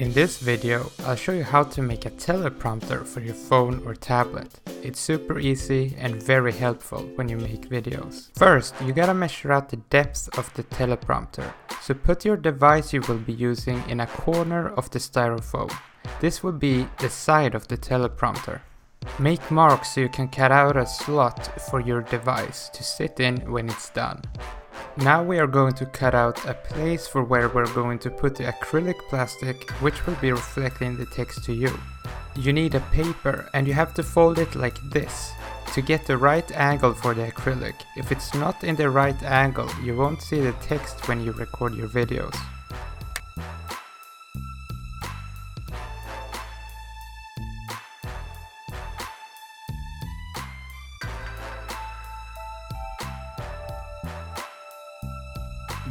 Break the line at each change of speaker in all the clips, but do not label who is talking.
In this video, I'll show you how to make a teleprompter for your phone or tablet. It's super easy and very helpful when you make videos. First, you gotta measure out the depth of the teleprompter. So put your device you will be using in a corner of the styrofoam. This will be the side of the teleprompter. Make marks so you can cut out a slot for your device to sit in when it's done. Now we are going to cut out a place for where we're going to put the acrylic plastic, which will be reflecting the text to you. You need a paper and you have to fold it like this to get the right angle for the acrylic. If it's not in the right angle, you won't see the text when you record your videos.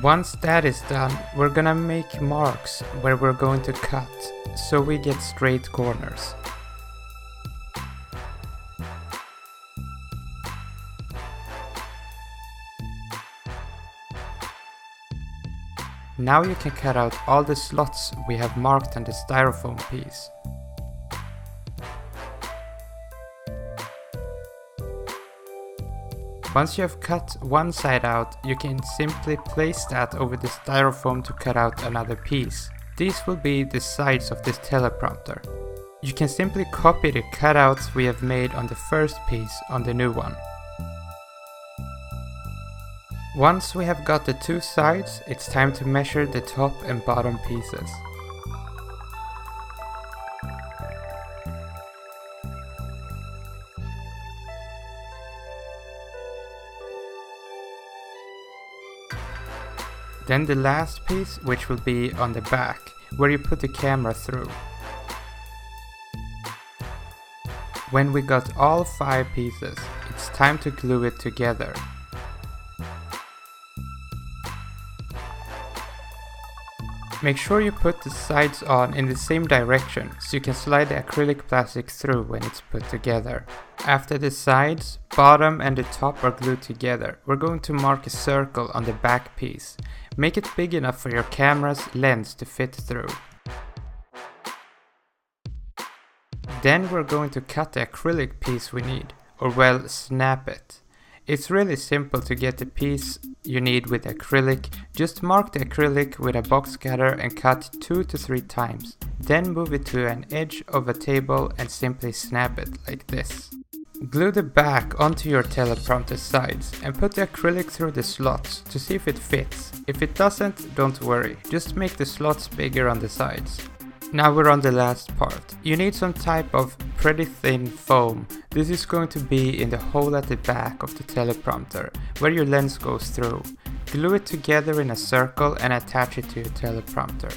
Once that is done, we're gonna make marks where we're going to cut, so we get straight corners. Now you can cut out all the slots we have marked on the styrofoam piece. Once you have cut one side out, you can simply place that over the styrofoam to cut out another piece. These will be the sides of this teleprompter. You can simply copy the cutouts we have made on the first piece on the new one. Once we have got the two sides, it's time to measure the top and bottom pieces. Then the last piece, which will be on the back, where you put the camera through. When we got all 5 pieces, it's time to glue it together. Make sure you put the sides on in the same direction so you can slide the acrylic plastic through when it's put together. After the sides, bottom and the top are glued together, we're going to mark a circle on the back piece. Make it big enough for your camera's lens to fit through. Then we're going to cut the acrylic piece we need, or well, snap it. It's really simple to get the piece you need with acrylic. Just mark the acrylic with a box cutter and cut 2 to 3 times. Then move it to an edge of a table and simply snap it like this. Glue the back onto your teleprompter sides and put the acrylic through the slots to see if it fits. If it doesn't, don't worry, just make the slots bigger on the sides. Now we're on the last part. You need some type of pretty thin foam. This is going to be in the hole at the back of the teleprompter, where your lens goes through. Glue it together in a circle and attach it to your teleprompter.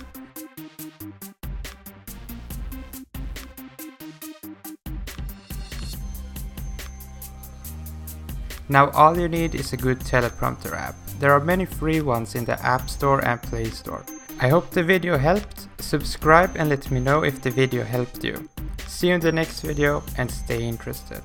Now all you need is a good teleprompter app. There are many free ones in the App Store and Play Store. I hope the video helped. Subscribe and let me know if the video helped you. See you in the next video and stay interested.